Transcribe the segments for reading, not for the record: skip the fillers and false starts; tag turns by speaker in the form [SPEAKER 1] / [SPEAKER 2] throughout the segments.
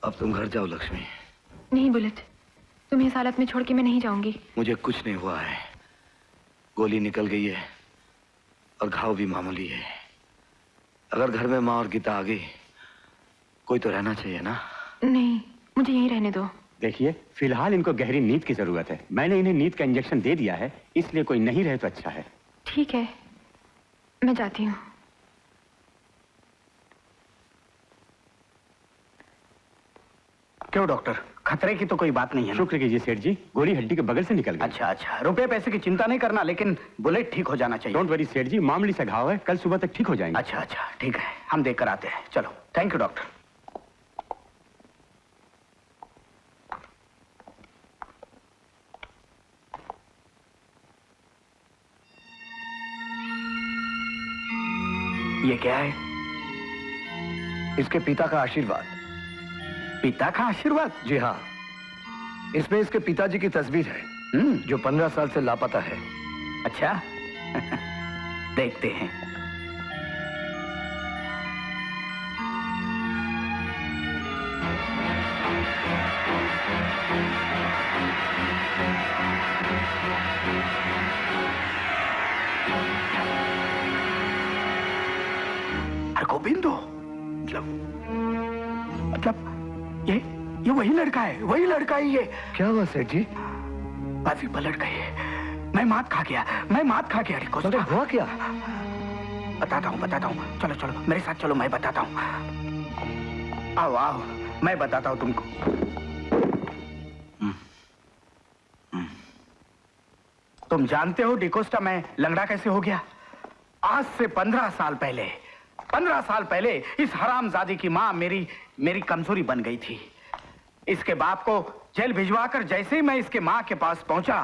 [SPEAKER 1] अब तुम घर जाओ लक्ष्मी।
[SPEAKER 2] नहीं बुलेट, तुम्हें इस हालत में छोड़ के मैं नहीं जाऊंगी।
[SPEAKER 1] मुझे कुछ नहीं हुआ है, गोली निकल गई है और घाव भी मामूली है। अगर घर में माँ और गीता आ गई, कोई तो रहना चाहिए ना।
[SPEAKER 2] नहीं, मुझे यहीं रहने दो।
[SPEAKER 3] देखिए, फिलहाल इनको गहरी नींद की जरूरत है। मैंने इन्हें नींद का इंजेक्शन दे दिया है, इसलिए कोई नहीं रहे तो अच्छा है।
[SPEAKER 2] ठीक है, मैं जाती हूँ।
[SPEAKER 4] क्यों डॉक्टर, खतरे की तो कोई बात नहीं है ना?
[SPEAKER 3] शुक्र कीजिए सेठ जी, गोली हड्डी के बगल से निकल गई।
[SPEAKER 4] अच्छा अच्छा, रुपए पैसे की चिंता नहीं करना, लेकिन बुलेट ठीक हो जाना चाहिए।
[SPEAKER 3] डोंट वरी सेठ जी, मामूली सा घाव है, कल सुबह तक ठीक हो जाएंगे।
[SPEAKER 4] अच्छा अच्छा, ठीक है, हम देख कर आते हैं। चलो, थैंक यू डॉक्टर। ये क्या है?
[SPEAKER 1] इसके पिता का आशीर्वाद।
[SPEAKER 4] पिता का आशीर्वाद?
[SPEAKER 1] जी हाँ, इसमें इसके पिताजी की तस्वीर है, जो 15 साल से लापता है।
[SPEAKER 4] अच्छा देखते हैं। गोविंदो, मतलब ये वही लड़का है, वही लड़का ही ये।
[SPEAKER 1] क्या हुआ सेठ जी?
[SPEAKER 4] बाजी पलट गई है। मैं मात खा गया, मैं मात खा गया। रिको
[SPEAKER 1] हुआ क्या?
[SPEAKER 4] बताता हूँ। चलो चलो मेरे साथ चलो, मैं बताता हूँ। आओ आओ, मैं बताता हूँ तुमको। तुम जानते हो डिकोस्टा मैं लंगड़ा कैसे हो गया? आज से 15 साल पहले इस हरामजादी की माँ मेरी कमजोरी बन गई थी। इसके बाप को जेल भिजवाकर जैसे ही मैं इसके माँ के पास पहुंचा,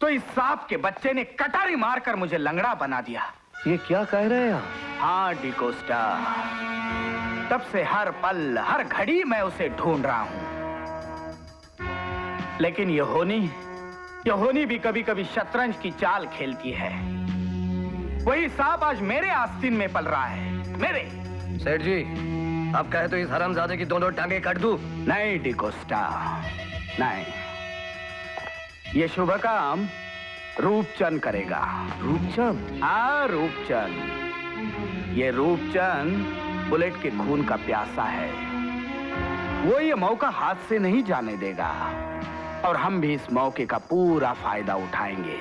[SPEAKER 4] तो इस सांप के बच्चे ने कटारी मारकर मुझे लंगड़ा बना दिया।
[SPEAKER 1] ये क्या कह रहे हैं आप?
[SPEAKER 4] हाँ डिकोस्टा, तब से हर पल हर घड़ी मैं उसे ढूंढ रहा हूं। लेकिन ये होनी भी कभी कभी शतरंज की चाल खेलती है। वही सांप आज मेरे आस्तीन में पल रहा है, मेरे।
[SPEAKER 1] सेठ जी, आप कहे तो इस हरामजादे की दोनों टांगे काट दूं?
[SPEAKER 4] नहीं डिकोस्टा, नहीं। ये शुभ काम रूपचंद करेगा।
[SPEAKER 1] रूपचंद?
[SPEAKER 4] हाँ रूपचंद। ये रूपचंद बुलेट के खून का प्यासा है। वो ये मौका हाथ से नहीं जाने देगा, और हम भी इस मौके का पूरा फायदा उठाएंगे।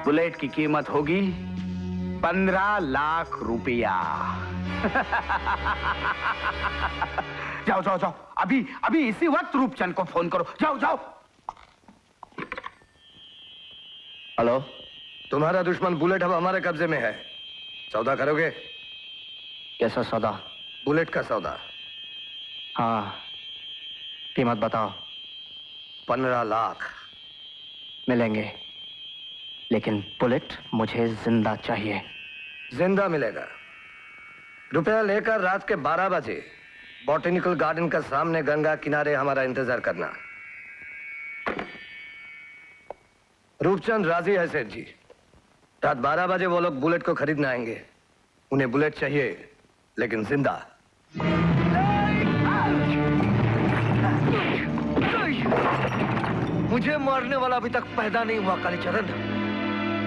[SPEAKER 4] बुलेट की कीमत होगी 15 लाख रुपया। जाओ जाओ जाओ, अभी इसी वक्त रूपचंद को फोन करो। जाओ जाओ।
[SPEAKER 1] हेलो, तुम्हारा दुश्मन बुलेट अब हमारे कब्जे में है। सौदा करोगे?
[SPEAKER 5] कैसा सौदा?
[SPEAKER 1] बुलेट का सौदा।
[SPEAKER 5] हाँ, कीमत बताओ।
[SPEAKER 1] 15 लाख
[SPEAKER 5] मिलेंगे, लेकिन बुलेट मुझे जिंदा चाहिए।
[SPEAKER 1] जिंदा मिलेगा। रुपया लेकर रात के 12 बजे बॉटेनिकल गार्डन का सामने गंगा किनारे हमारा इंतजार करना। रूपचंद राजी है सेठ जी। रात 12 बजे वो लोग बुलेट को खरीदने आएंगे। उन्हें बुलेट चाहिए, लेकिन जिंदा। मुझे मारने वाला अभी तक पैदा नहीं हुआ कालीचरण।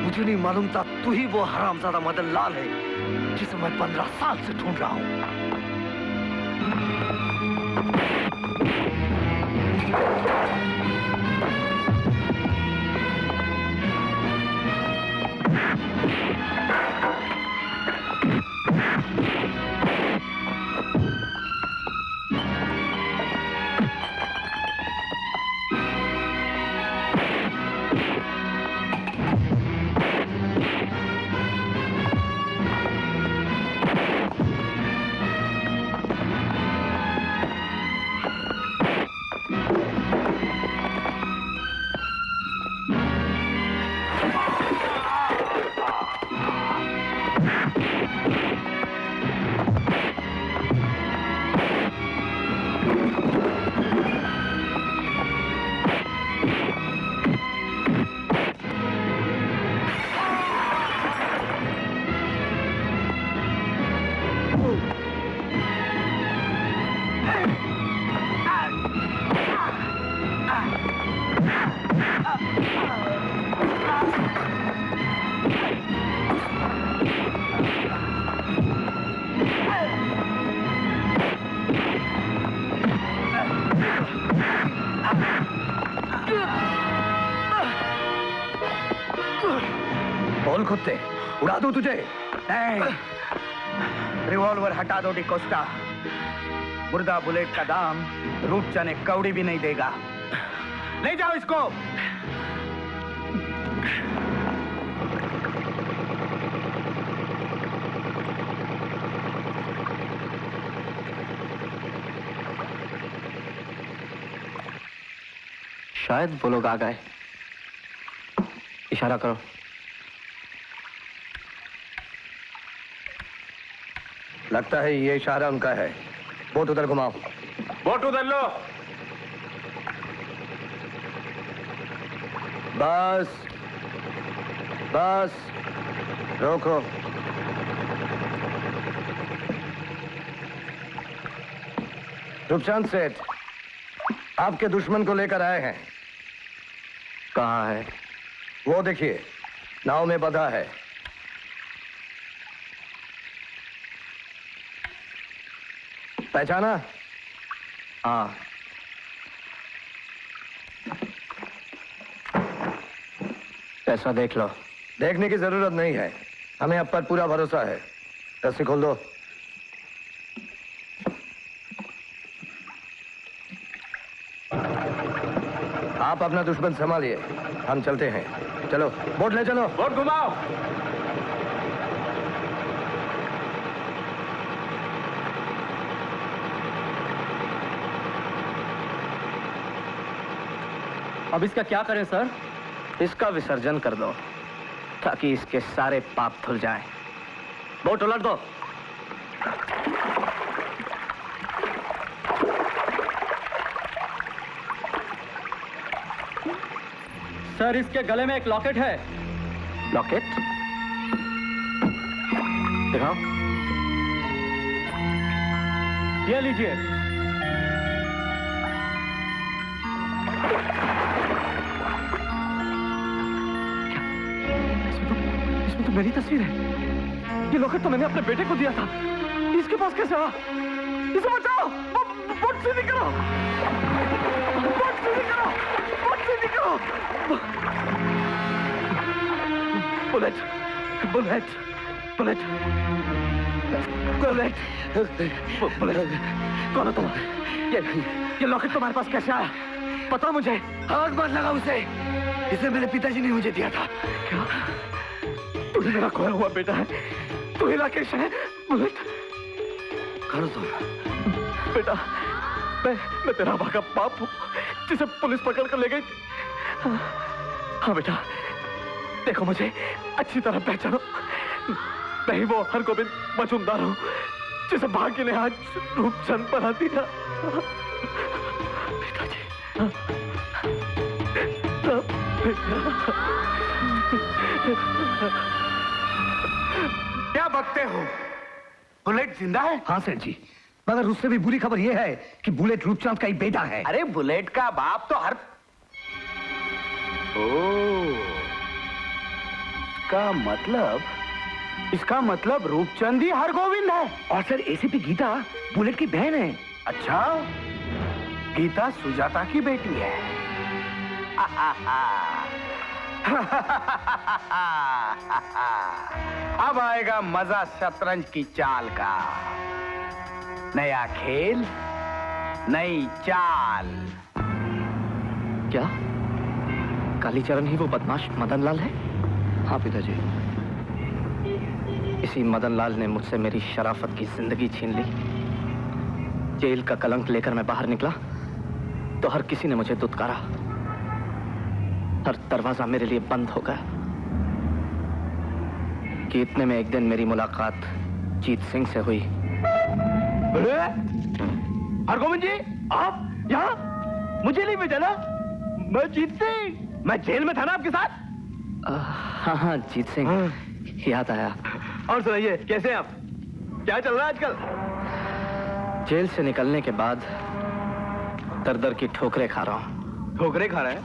[SPEAKER 1] मुझे नहीं मालूम था तू ही वो हरामजादा मदन लाल है जिसे मैं 15 साल से ढूंढ रहा हूं। कुत्ते, उड़ा दूं तुझे?
[SPEAKER 4] नहीं, रिवॉल्वर हटा दो डिकोस्टा। मुर्दा बुलेट का दाम रूपचंद एक कौड़ी भी नहीं देगा। ले जाओ इसको।
[SPEAKER 5] शायद वो लोग आ गए। इशारा करो।
[SPEAKER 1] लगता है ये इशारा उनका है। बोट उधर घुमाओ।
[SPEAKER 3] बोट उधर लो।
[SPEAKER 1] बस बस, रोको। रूपचंद सेठ, आपके दुश्मन को लेकर आए हैं।
[SPEAKER 5] कहाँ है?
[SPEAKER 1] वो देखिए, नाव में बंधा है। पहचाना?
[SPEAKER 5] हाँ। पैसा देख लो।
[SPEAKER 1] देखने की जरूरत नहीं है, हमें अब पर पूरा भरोसा है। रस्सी खोल दो। आप अपना दुश्मन संभालिए, हम चलते हैं। चलो, बोट ले चलो।
[SPEAKER 3] बोट घुमाओ।
[SPEAKER 5] अब इसका क्या करें सर? इसका विसर्जन कर दो ताकि इसके सारे पाप धुल जाएं। बोट उलट दो।
[SPEAKER 6] सर, इसके गले में एक लॉकेट है।
[SPEAKER 5] लॉकेट दिखाओ।
[SPEAKER 6] ये लीजिए।
[SPEAKER 5] इसमें तो मेरी तस्वीर है। ये लॉकेट तो मैंने अपने बेटे को दिया था। इसके पास कैसे आया? इसे बचाओ। बोट सीधी करो। बोट सीधी करो। बोट सीधी करो। Bullet, bullet, bullet, bullet, bullet. कौन हो तुम? ये लॉकेट तुम्हारे पास कैसे आया? पता मुझे। आग मत लगा उसे। इसे मेरे पिताजी ने मुझे दिया था। क्या? तू ही मेरा खोया हुआ बेटा है। तू ही राकेश है। बुलेट, करो तुम। बेटा, मैं तेरा भागा बाप हूँ जिसे पुलिस पकड़ कर ले गई। हाँ बेटा, देखो मुझे अच्छी तरह पहचानो। मैं ही वो हरगोविंद मजूमदार हूँ जिसे भाग्य ने आज रूपचंद बना दिया। पिताजी,
[SPEAKER 4] क्या बकते हो? बुलेट जिंदा है?
[SPEAKER 1] हाँ सेठ जी, मगर उससे भी बुरी खबर यह है कि बुलेट रूपचंद का ही बेटा है।
[SPEAKER 4] अरे बुलेट का बाप तो हर इसका मतलब रूपचंद ही हरगोविंद है।
[SPEAKER 1] और सर, एसीपी गीता बुलेट की बहन है।
[SPEAKER 4] अच्छा, गीता सुजाता की बेटी है। अब आएगा मजा शतरंज की चाल का। नया खेल, नई चाल।
[SPEAKER 5] क्या कालीचरण ही वो बदमाश मदनलाल है? हाँ पिताजी, इसी मदनलाल ने मुझसे मेरी शराफत की जिंदगी छीन ली। जेल का कलंक लेकर मैं बाहर निकला तो हर किसी ने मुझे दुत्कारा। हर दरवाजा मेरे लिए बंद हो गया कि इतने में एक दिन मेरी मुलाकात जीत सिंह से हुई।
[SPEAKER 4] हरगोविंद जी, आप यहाँ? मुझे नहीं पहचाना? मैं जीत सिंह। मैं जेल में था ना आपके साथ?
[SPEAKER 5] हाँ हाँ, जीत सिंह, याद आया।
[SPEAKER 4] और सुनाइए, कैसे हैं आप? क्या चल रहा है आजकल?
[SPEAKER 5] जेल से निकलने के बाद दर दर की ठोकरें खा रहा हूँ।
[SPEAKER 4] ठोकरे खा रहे हैं?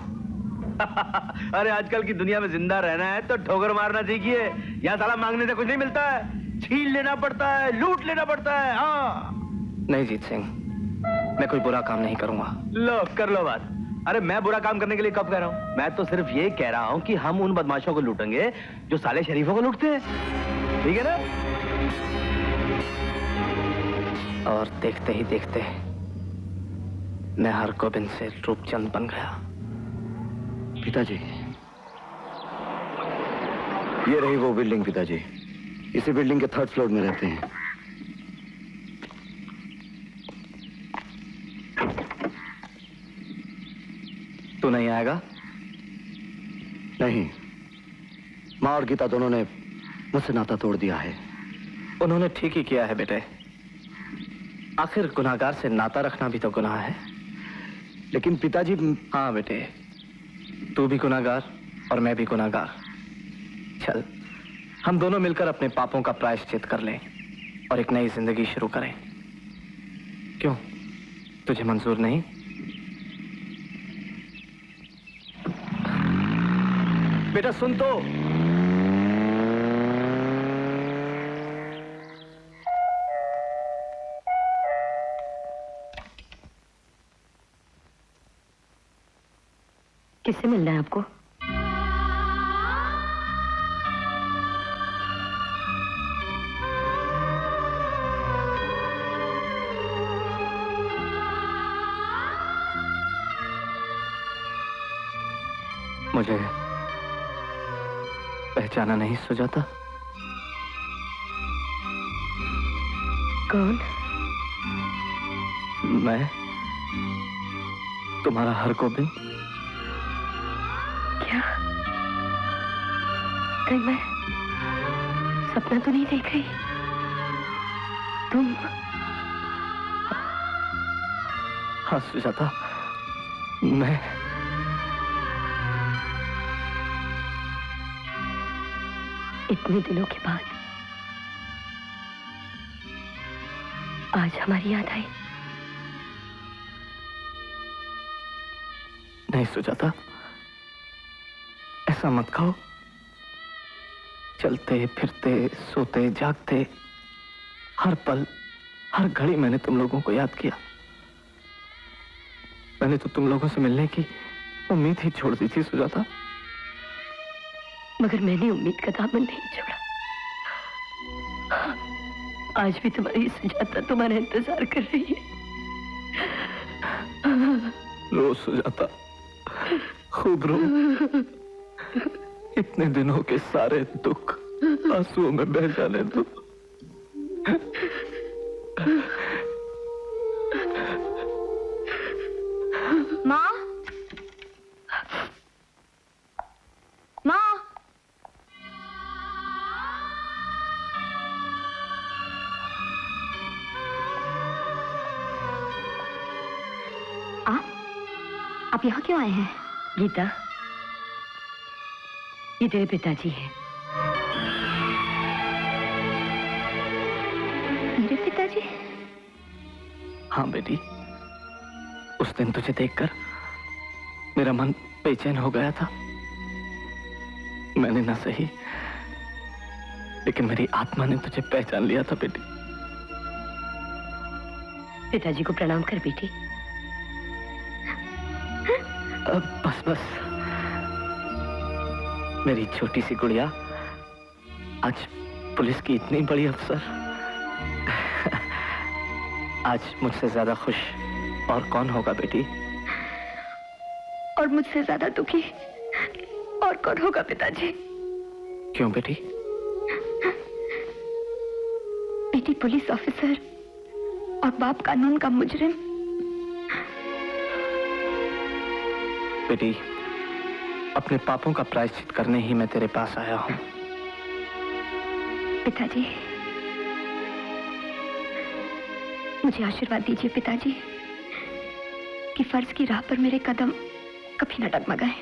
[SPEAKER 4] अरे आजकल की दुनिया में जिंदा रहना है तो ठोकर मारना सीखिए। यहाँ साला मांगने से कुछ नहीं मिलता है। छीन लेना पड़ता है, लूट लेना पड़ता है। हाँ।
[SPEAKER 5] नहीं जीत सिंह, मैं कोई बुरा काम नहीं करूंगा।
[SPEAKER 4] लो, कर लो बात।
[SPEAKER 5] अरे मैं बुरा काम करने के लिए कब कह रहा हूँ? मैं तो सिर्फ ये कह रहा हूँ कि हम उन बदमाशों को लूटेंगे जो साले शरीफों को लूटते हैं, ठीक है ना?
[SPEAKER 4] और देखते ही देखते मैं हरगोबिंद से रूपचंद बन गया।
[SPEAKER 1] पिताजी, ये रही वो बिल्डिंग पिताजी। इसी बिल्डिंग के 3rd फ्लोर में रहते हैं।
[SPEAKER 4] तू नहीं आएगा?
[SPEAKER 1] नहीं, माँ और गीता दोनों ने मुझसे नाता तोड़ दिया है।
[SPEAKER 4] उन्होंने ठीक ही किया है बेटे। आखिर गुनाहगार से नाता रखना भी तो गुनाह है।
[SPEAKER 1] लेकिन पिताजी।
[SPEAKER 4] हाँ बेटे, तू भी गुनाहगार और मैं भी गुनाहगार। चल, हम दोनों मिलकर अपने पापों का प्रायश्चित कर लें और एक नई जिंदगी शुरू करें। क्यों, तुझे मंजूर नहीं? बेटा सुन तो।
[SPEAKER 7] किससे मिलना है आपको?
[SPEAKER 4] मुझे पहचाना नहीं सुजाता?
[SPEAKER 7] कौन?
[SPEAKER 4] मैं तुम्हारा हरगोबिंद।
[SPEAKER 7] क्या? कहीं मैं सपना तो नहीं देख रही? तुम?
[SPEAKER 4] हाँ सुजाता, मैं।
[SPEAKER 7] इतने दिनों के बाद आज हमारी याद आई।
[SPEAKER 4] नहीं सुजाता, ऐसा मत कहो। चलते फिरते सोते जागते हर पल हर घड़ी मैंने तुम लोगों को याद किया। मैंने तो तुम लोगों से मिलने की उम्मीद ही छोड़ दी थी सुजाता।
[SPEAKER 7] मगर मैंने उम्मीद का दामन नहीं छोड़ा। आज भी तुम्हारी सुजाता तुम्हारा इंतजार कर रही है।
[SPEAKER 4] रो सुजाता, खूब रो। इतने दिनों के सारे दुख आंसुओं में बह जाने दो।
[SPEAKER 7] माँ, माँ, आप यहाँ क्यों आए हैं? गीता, ये तेरे पिताजी हैं। मेरे पिताजी?
[SPEAKER 4] हाँ बेटी, उस दिन तुझे देखकर मेरा मन बेचैन हो गया था। मैंने ना सही, लेकिन मेरी आत्मा ने तुझे पहचान लिया था बेटी।
[SPEAKER 7] पिताजी को प्रणाम कर बेटी।
[SPEAKER 4] बस बस, मेरी छोटी सी गुड़िया आज पुलिस की इतनी बड़ी अफसर। आज मुझसे ज्यादा खुश और कौन होगा बेटी?
[SPEAKER 7] और मुझसे ज्यादा दुखी और कौन होगा पिताजी?
[SPEAKER 4] क्यों बेटी?
[SPEAKER 7] बेटी पुलिस ऑफिसर और बाप कानून का मुजरिम।
[SPEAKER 4] बेटी, अपने पापों का प्रायश्चित करने ही मैं तेरे पास आया हूं।
[SPEAKER 7] पिताजी, मुझे आशीर्वाद दीजिए पिताजी कि फर्ज की राह पर मेरे कदम कभी न डगमगाए।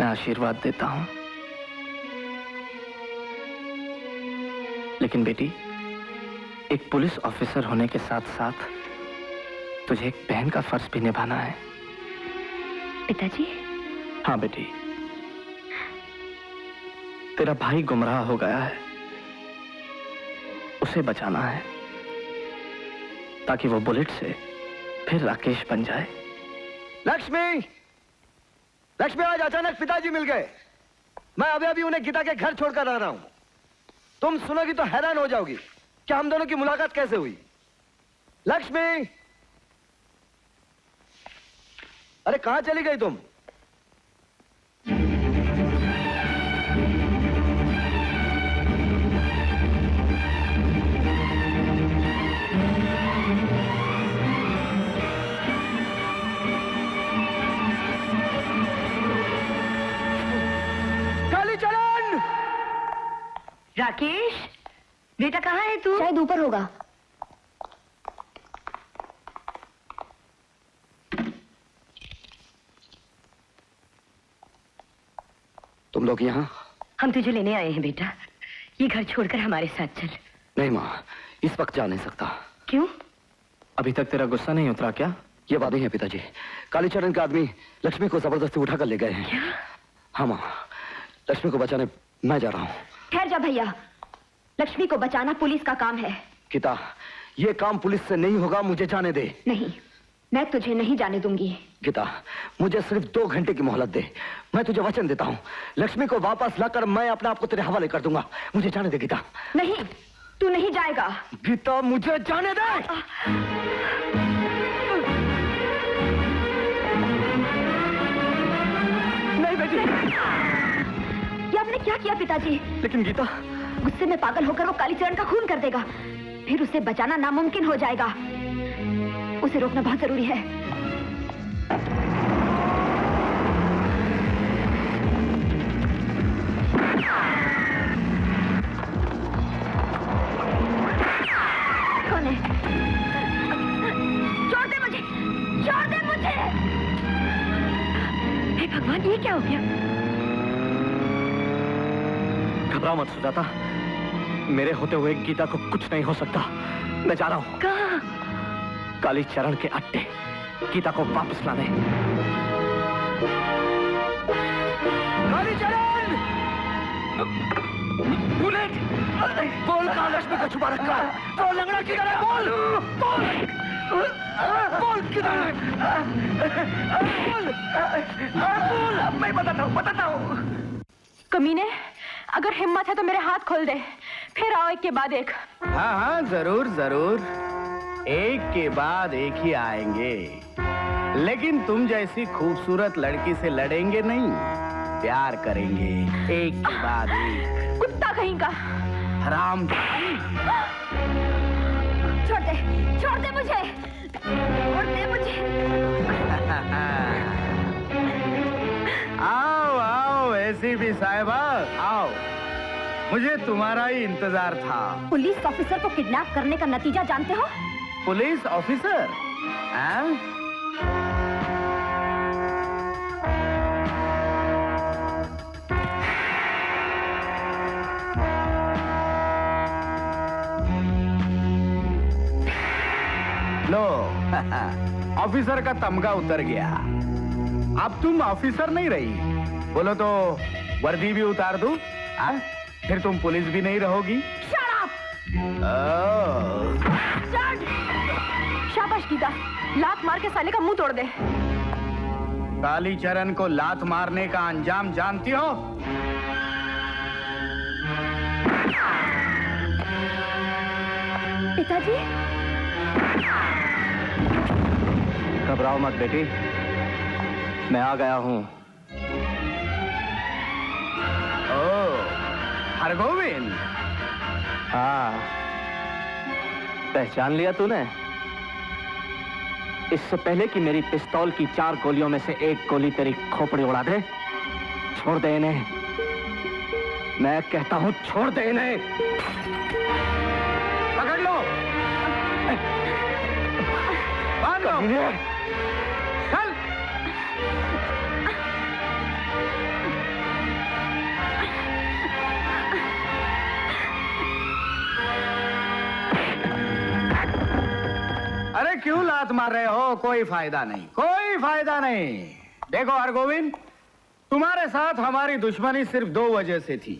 [SPEAKER 4] मैं आशीर्वाद देता हूं, लेकिन बेटी, एक पुलिस ऑफिसर होने के साथ साथ तुझे एक बहन का फर्ज भी निभाना है।
[SPEAKER 7] पिताजी?
[SPEAKER 4] हाँ बेटी, तेरा भाई गुमराह हो गया है, उसे बचाना है ताकि वो बुलेट से फिर राकेश बन जाए।
[SPEAKER 1] लक्ष्मी, लक्ष्मी आज अचानक पिताजी मिल गए। मैं अभी अभी उन्हें गीता के घर छोड़कर आ रहा हूं। तुम सुनोगी तो हैरान हो जाओगी कि हम दोनों की मुलाकात कैसे हुई। लक्ष्मी, अरे कहां चली गई तुम? कालीचरण!
[SPEAKER 7] राकेश, बेटा कहाँ है तू? शायद ऊपर होगा।
[SPEAKER 1] तुम लोग यहाँ?
[SPEAKER 7] हम तुझे लेने आए हैं बेटा। ये घर छोड़कर हमारे साथ चल।
[SPEAKER 1] नहीं माँ, इस वक्त जा नहीं सकता।
[SPEAKER 7] क्यों?
[SPEAKER 5] अभी तक तेरा गुस्सा नहीं उतरा क्या?
[SPEAKER 1] ये बात नहीं है पिताजी। कालीचरण के आदमी लक्ष्मी को जबरदस्ती उठाकर ले गए हैं।
[SPEAKER 7] क्या?
[SPEAKER 1] हाँ माँ, लक्ष्मी को बचाने मैं जा रहा हूँ।
[SPEAKER 7] ठहर जा भैया, लक्ष्मी को बचाना पुलिस का काम है।
[SPEAKER 1] गीता, ये काम पुलिस से नहीं होगा, मुझे जाने दे।
[SPEAKER 7] नहीं, मैं तुझे नहीं जाने दूंगी।
[SPEAKER 1] गीता, मुझे सिर्फ 2 घंटे की मोहलत दे। मैं तुझे वचन देता हूँ, लक्ष्मी को वापस लाकर मैं अपने आप को तेरे हवाले कर दूंगा। मुझे जाने दे गीता।
[SPEAKER 7] नहीं, तू नहीं जाएगा।
[SPEAKER 1] गीता, मुझे जाने दे।
[SPEAKER 7] नहीं बेटी। ये आपने क्या किया पिताजी?
[SPEAKER 1] लेकिन गीता,
[SPEAKER 7] गुस्से में पागल होकर वो कालीचरण का खून कर देगा, फिर उसे बचाना नामुमकिन हो जाएगा। उसे रोकना बहुत जरूरी है। कौन है? छोड़ दे मुझे, छोड़ दे मुझे। हे भगवान, ये क्या हो गया?
[SPEAKER 5] घबराओ मत सुजाता, मेरे होते हुए गीता को कुछ नहीं हो सकता। मैं जा रहा हूँ।
[SPEAKER 7] कहाँ?
[SPEAKER 5] कालीचरण के अड्डे, गीता को वापस लाने।
[SPEAKER 1] कालीचरण! बुलेट! बोल, कहाँ लक्ष्मी को छुपा रखा है? तो लंगड़ा किधर है? बोल! बोल! बोल किधर है? बोल! बोल! मैं बताता हूँ।
[SPEAKER 2] कमीने, अगर हिम्मत है तो मेरे हाथ खोल दे, फिर आओ एक के बाद एक।
[SPEAKER 4] हाँ हाँ, जरूर जरूर, एक के बाद एक ही आएंगे। लेकिन तुम जैसी खूबसूरत लड़की से लड़ेंगे नहीं, प्यार करेंगे एक के बाद एक।
[SPEAKER 2] कुत्ता कहीं का।
[SPEAKER 4] हराम।
[SPEAKER 7] छोड़ दे मुझे, छोड़ दे मुझे।
[SPEAKER 4] आओ आओ ऐसी भी साहिबा, आओ। मुझे तुम्हारा ही इंतजार था।
[SPEAKER 7] पुलिस ऑफिसर को किडनैप करने का नतीजा जानते हो?
[SPEAKER 4] Police officer? हाँ? लो, ऑफिसर का तमगा उतर गया। अब तुम ऑफिसर नहीं रही। बोलो तो वर्दी भी उतार दूं? हाँ? फिर तुम पुलिस भी नहीं रहोगी।
[SPEAKER 2] शाबाश गीता, लात मार के साले का मुंह तोड़ दे।
[SPEAKER 4] कालीचरण को लात मारने का अंजाम जानती हो?
[SPEAKER 7] पिताजी,
[SPEAKER 5] घबराओ मत बेटी, मैं आ गया हूँ।
[SPEAKER 4] ओह, हरगोविंद।
[SPEAKER 5] हाँ, पहचान लिया तूने? इससे पहले कि मेरी पिस्तौल की 4 गोलियों में से एक गोली तेरी खोपड़ी उड़ा दे, छोड़ दे इन्हें। मैं कहता हूँ छोड़ दे इन्हें।
[SPEAKER 4] पकड़ लो, बांध लो। चल। अरे क्यों लात मार रहे हो? कोई फायदा नहीं, कोई फायदा नहीं। देखो हरगोविंद, तुम्हारे साथ हमारी दुश्मनी सिर्फ 2 वजह से थी।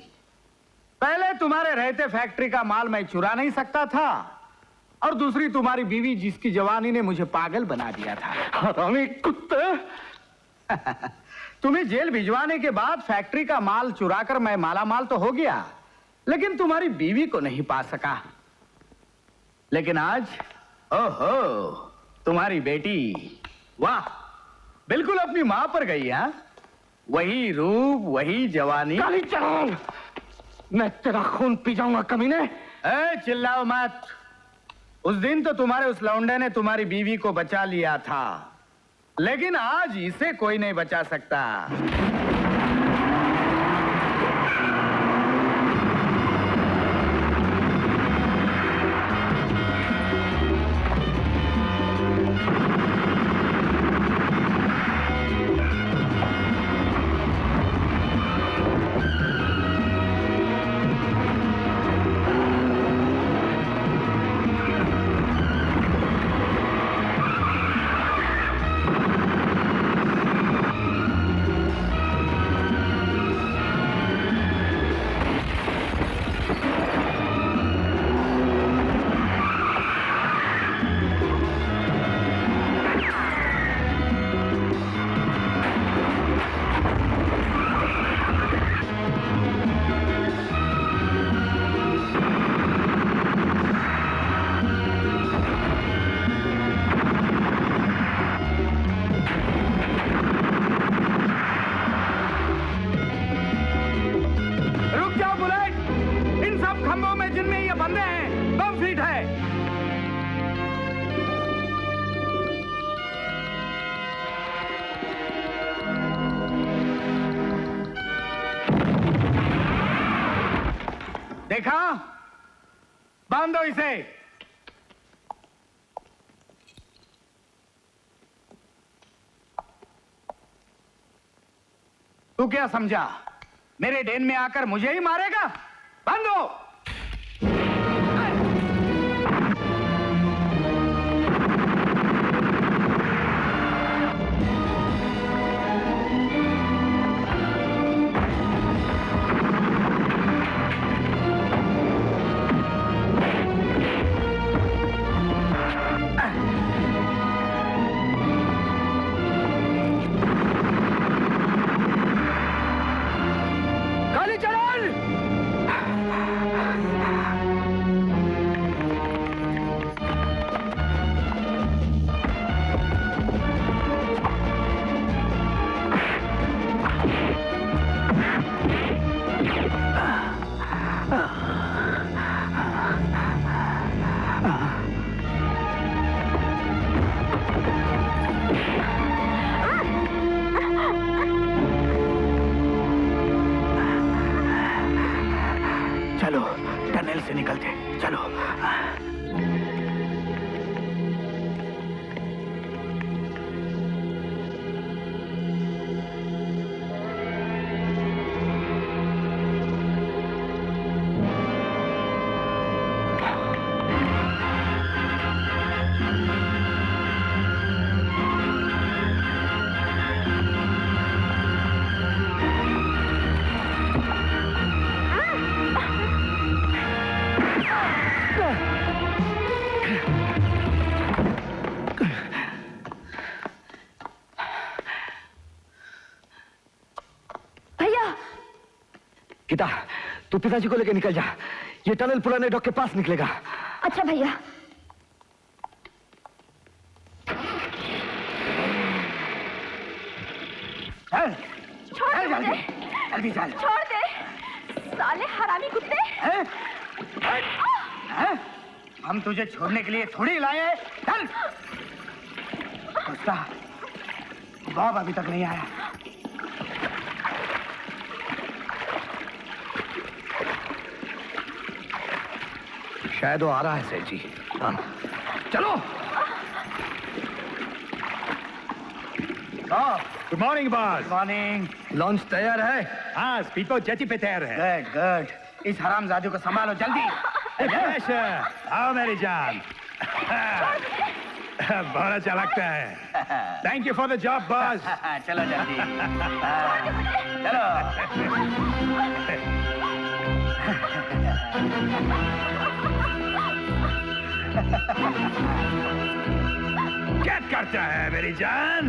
[SPEAKER 4] पहले तुम्हारे रहते फैक्ट्री का माल मैं चुरा नहीं सकता था, और दूसरी तुम्हारी बीवी जिसकी जवानी ने मुझे पागल बना दिया था।
[SPEAKER 5] हरामी कुत्ते।
[SPEAKER 4] तुम्हें जेल भिजवाने के बाद फैक्ट्री का माल चुराकर मैं मालामाल तो हो गया, लेकिन तुम्हारी बीवी को नहीं पा सका। लेकिन आज ओहो, तुम्हारी बेटी, वाह, बिल्कुल अपनी मां पर गई। हाँ, वही रूप, वही जवानी।
[SPEAKER 5] कालीचरण, मैं तेरा खून पी जाऊंगा कमीने।
[SPEAKER 4] ए, चिल्लाओ मत। उस दिन तो तुम्हारे उस लौंडे ने तुम्हारी बीवी को बचा लिया था, लेकिन आज इसे कोई नहीं बचा सकता। देखा, बांधो इसे। तू क्या समझा, मेरे डेन में आकर मुझे ही मारेगा? बांधो। चलो, टनल से निकलते, चलो।
[SPEAKER 5] गीता, तू पिताजी को लेकर निकल जा। ये टनल पुराने डॉक के पास निकलेगा।
[SPEAKER 7] अच्छा भैया।
[SPEAKER 2] छोड़ दे मुझे।
[SPEAKER 4] जल्दी चल।
[SPEAKER 2] छोड़ दे, साले हरामी कुत्ते।
[SPEAKER 4] हम तुझे छोड़ने के लिए थोड़ी लाए हैं। चल। उसका बाप अभी तक नहीं आया।
[SPEAKER 5] शायद वो आ रहा है सेठ जी। चलो।
[SPEAKER 3] Good morning boss.
[SPEAKER 4] Morning.
[SPEAKER 5] Launch तैयार है?
[SPEAKER 3] हाँ, स्पीको जेटी पे तैयार है।
[SPEAKER 4] Good good. इस हरामजादे को संभालो जल्दी।
[SPEAKER 3] आओ मेरी जान। बहुत अच्छा लगता है। Thank you for the job boss.
[SPEAKER 4] चलो जल्दी। चलो।
[SPEAKER 1] क्या करता है मेरी जान?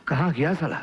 [SPEAKER 1] कहाँ गया साला?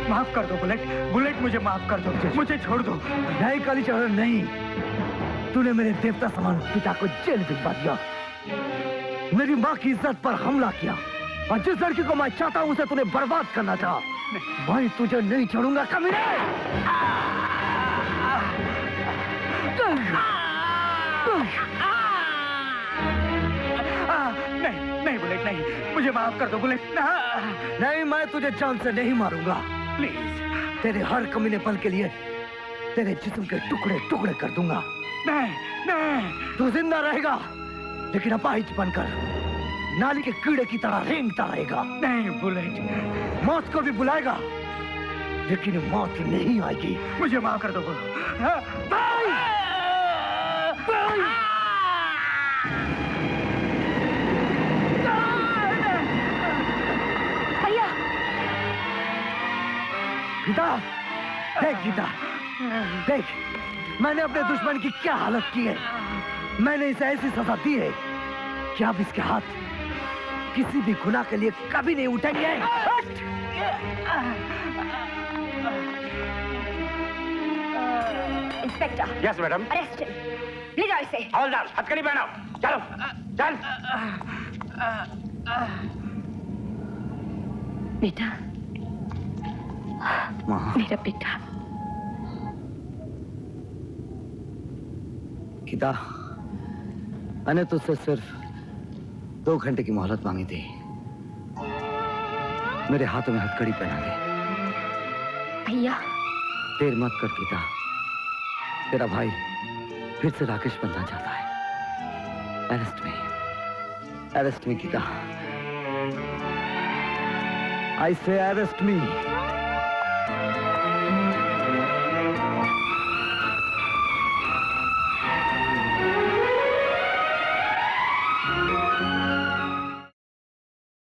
[SPEAKER 4] माफ कर दो बुलेट, बुलेट मुझे माफ कर दो, मुझे छोड़ दो।
[SPEAKER 1] नहीं कालीचरण नहीं, तूने मेरे देवता समान पिता को जेल भिजवा दिया, मेरी माँ की इज्जत पर हमला किया और जिस लड़की को मैं चाहता हूँ उसे तूने बर्बाद करना चाहा। मैं तुझे नहीं छोड़ूंगा कमीने।
[SPEAKER 4] नहीं नहीं बुलेट नहीं, मुझे माफ कर दो बुलेट।
[SPEAKER 1] नहीं, मैं तुझे जान से नहीं मारूंगा।
[SPEAKER 4] प्लीज,
[SPEAKER 1] तेरे हर कमीने पल के लिए तेरे जिस्म के टुकड़े टुकड़े कर दूंगा।
[SPEAKER 4] नहीं नहीं,
[SPEAKER 1] तू जिंदा रहेगा लेकिन अपाहिज बनकर नाली के कीड़े की तरह रेंगता रहेगा।
[SPEAKER 4] नहीं बुलेट,
[SPEAKER 1] मौत को भी बुलाएगा लेकिन मौत नहीं आएगी।
[SPEAKER 4] मुझे माफ कर दो
[SPEAKER 2] भैया,
[SPEAKER 1] गीता, देख गीता, देख मैंने अपने दुश्मन की क्या हालत की है। मैंने इसे ऐसी सजा दी है कि अब इसके हाथ किसी भी गुनाह के लिए कभी नहीं उठेंगे।
[SPEAKER 7] Inspector,
[SPEAKER 3] yes madam.
[SPEAKER 7] अरेस्ट ले जाओ इसे।
[SPEAKER 3] हवलदार, हथकड़ी पहनाओ, चलो चल।
[SPEAKER 7] बेटा, मेरा बेटा।
[SPEAKER 1] गीता, मैंने तुझसे सिर्फ 2 घंटे की मोहलत मांगी थी। मेरे हाथों में हथकड़ी पहना दे।
[SPEAKER 7] भैया,
[SPEAKER 1] देर मत कर गीता, तेरा भाई फिर से राकेश बनना चाहता है। अरेस्ट में Gita. I say arrest me.